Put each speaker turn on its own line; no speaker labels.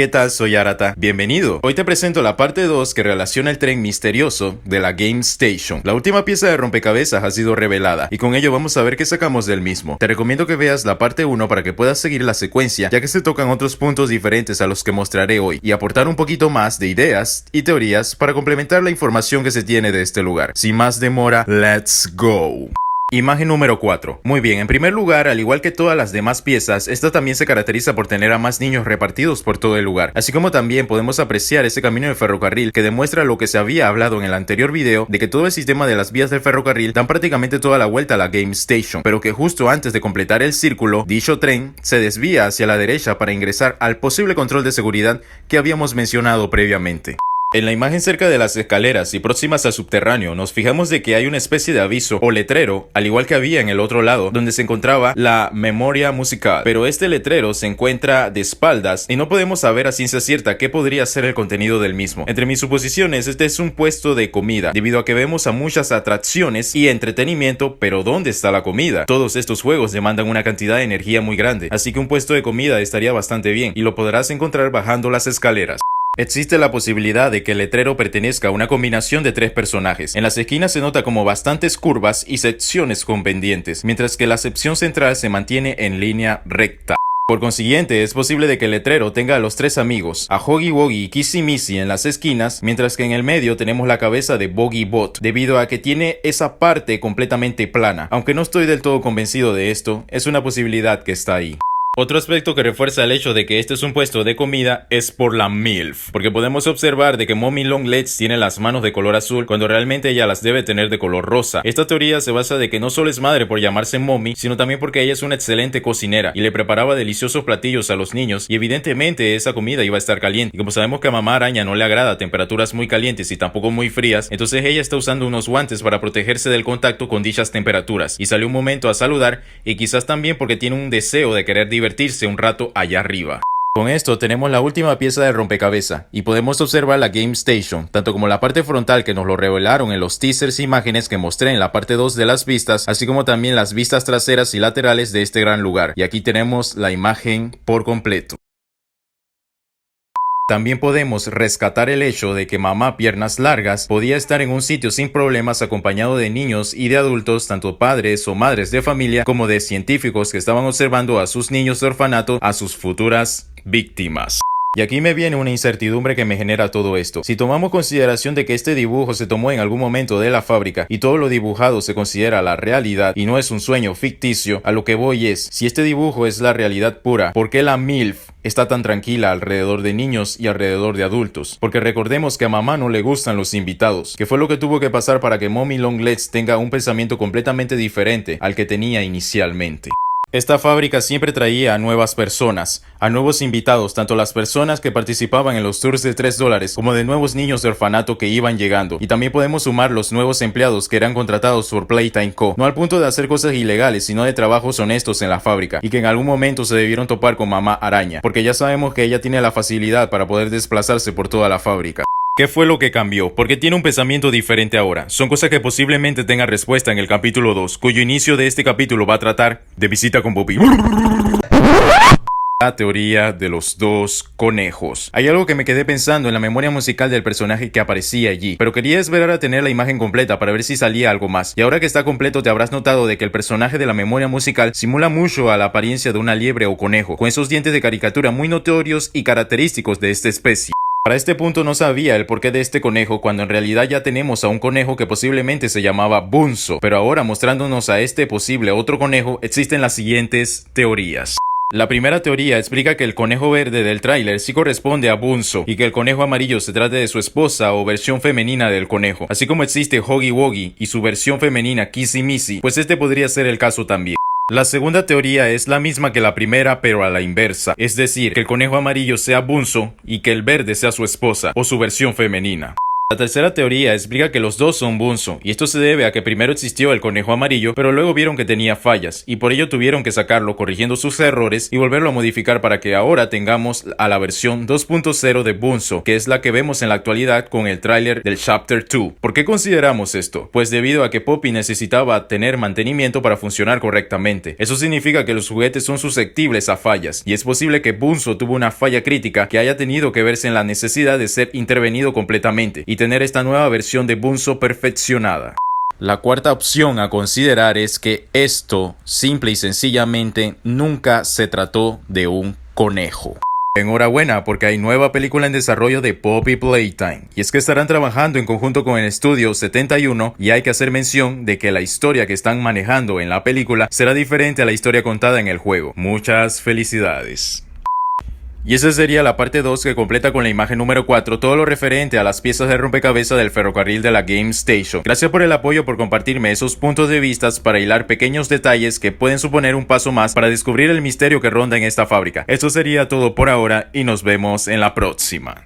¿Qué tal? Soy Arata. Bienvenido. Hoy te presento la parte 2 que relaciona el tren misterioso de la Game Station. La última pieza de rompecabezas ha sido revelada y con ello vamos a ver qué sacamos del mismo. Te recomiendo que veas la parte 1 para que puedas seguir la secuencia, ya que se tocan otros puntos diferentes a los que mostraré hoy y aportar un poquito más de ideas y teorías para complementar la información que se tiene de este lugar. Sin más demora, let's go. Imagen número 4. Muy bien, en primer lugar, al igual que todas las demás piezas, esta también se caracteriza por tener a más niños repartidos por todo el lugar, así como también podemos apreciar ese camino de ferrocarril que demuestra lo que se había hablado en el anterior video, de que todo el sistema de las vías del ferrocarril dan prácticamente toda la vuelta a la Game Station, pero que justo antes de completar el círculo, dicho tren se desvía hacia la derecha para ingresar al posible control de seguridad que habíamos mencionado previamente. En la imagen cerca de las escaleras y próximas al subterráneo nos fijamos de que hay una especie de aviso o letrero, al igual que había en el otro lado, donde se encontraba la memoria musical, pero este letrero se encuentra de espaldas y no podemos saber a ciencia cierta qué podría ser el contenido del mismo. Entre mis suposiciones, este es un puesto de comida, debido a que vemos a muchas atracciones y entretenimiento, pero ¿dónde está la comida? Todos estos juegos demandan una cantidad de energía muy grande, así que un puesto de comida estaría bastante bien y lo podrás encontrar bajando las escaleras. Existe la posibilidad de que el letrero pertenezca a una combinación de tres personajes. En las esquinas se nota como bastantes curvas y secciones con pendientes, mientras que la sección central se mantiene en línea recta. Por consiguiente, es posible de que el letrero tenga a los tres amigos, a Huggy Wuggy y Kissy Missy en las esquinas, mientras que en el medio tenemos la cabeza de Boggy Bot, debido a que tiene esa parte completamente plana. Aunque no estoy del todo convencido de esto, es una posibilidad que está ahí. Otro aspecto que refuerza el hecho de que este es un puesto de comida es por la MILF, porque podemos observar de que Mommy Longlegs tiene las manos de color azul cuando realmente ella las debe tener de color rosa. Esta teoría se basa de que no solo es madre por llamarse Mommy, sino también porque ella es una excelente cocinera y le preparaba deliciosos platillos a los niños y evidentemente esa comida iba a estar caliente. Y como sabemos que a mamá araña no le agrada temperaturas muy calientes y tampoco muy frías, entonces ella está usando unos guantes para protegerse del contacto con dichas temperaturas y salió un momento a saludar y quizás también porque tiene un deseo de querer divertirse un rato allá arriba. Con esto tenemos la última pieza de rompecabezas y podemos observar la Game Station, tanto como la parte frontal que nos lo revelaron en los teasers e imágenes que mostré en la parte 2 de las vistas, así como también las vistas traseras y laterales de este gran lugar. Y aquí tenemos la imagen por completo. También podemos rescatar el hecho de que mamá Piernas Largas podía estar en un sitio sin problemas acompañado de niños y de adultos, tanto padres o madres de familia como de científicos que estaban observando a sus niños de orfanato, a sus futuras víctimas. Y aquí me viene una incertidumbre que me genera todo esto. Si tomamos consideración de que este dibujo se tomó en algún momento de la fábrica y todo lo dibujado se considera la realidad y no es un sueño ficticio, a lo que voy es, si este dibujo es la realidad pura, ¿por qué la MILF está tan tranquila alrededor de niños y alrededor de adultos? Porque recordemos que a mamá no le gustan los invitados, que fue lo que tuvo que pasar para que Mommy Longlegs tenga un pensamiento completamente diferente al que tenía inicialmente. Esta fábrica siempre traía a nuevas personas, a nuevos invitados, tanto las personas que participaban en los tours de $3 como de nuevos niños de orfanato que iban llegando. Y también podemos sumar los nuevos empleados que eran contratados por Playtime Co. No al punto de hacer cosas ilegales, sino de trabajos honestos en la fábrica y que en algún momento se debieron topar con mamá araña, porque ya sabemos que ella tiene la facilidad para poder desplazarse por toda la fábrica. ¿Qué fue lo que cambió? ¿Por qué tiene un pensamiento diferente ahora? Son cosas que posiblemente tengan respuesta en el capítulo 2, cuyo inicio de este capítulo va a tratar de visita con Bobby. La teoría de los dos conejos. Hay algo que me quedé pensando en la memoria musical del personaje que aparecía allí, pero quería esperar a tener la imagen completa para ver si salía algo más. Y ahora que está completo te habrás notado de que el personaje de la memoria musical simula mucho a la apariencia de una liebre o conejo, con esos dientes de caricatura muy notorios y característicos de esta especie. Para este punto no sabía el porqué de este conejo cuando en realidad ya tenemos a un conejo que posiblemente se llamaba Bunzo, pero ahora mostrándonos a este posible otro conejo existen las siguientes teorías. La primera teoría explica que el conejo verde del tráiler sí corresponde a Bunzo y que el conejo amarillo se trate de su esposa o versión femenina del conejo, así como existe Huggy Wuggy y su versión femenina Kissy Missy, pues este podría ser el caso también. La segunda teoría es la misma que la primera, pero a la inversa, es decir, que el conejo amarillo sea Bunzo y que el verde sea su esposa o su versión femenina. La tercera teoría explica que los dos son Bunzo, y esto se debe a que primero existió el conejo amarillo, pero luego vieron que tenía fallas, y por ello tuvieron que sacarlo corrigiendo sus errores y volverlo a modificar para que ahora tengamos a la versión 2.0 de Bunzo, que es la que vemos en la actualidad con el tráiler del Chapter 2. ¿Por qué consideramos esto? Pues debido a que Poppy necesitaba tener mantenimiento para funcionar correctamente. Eso significa que los juguetes son susceptibles a fallas, y es posible que Bunzo tuvo una falla crítica que haya tenido que verse en la necesidad de ser intervenido completamente, y tener esta nueva versión de Bunzo perfeccionada. La cuarta opción a considerar es que esto simple y sencillamente nunca se trató de un conejo. Enhorabuena, porque hay nueva película en desarrollo de Poppy Playtime, y es que estarán trabajando en conjunto con el estudio 71, y hay que hacer mención de que la historia que están manejando en la película será diferente a la historia contada en el juego. Muchas felicidades. Y esa sería la parte 2, que completa con la imagen número 4 todo lo referente a las piezas de rompecabezas del ferrocarril de la Game Station. Gracias por el apoyo, por compartirme esos puntos de vista para hilar pequeños detalles que pueden suponer un paso más para descubrir el misterio que ronda en esta fábrica. Esto sería todo por ahora y nos vemos en la próxima.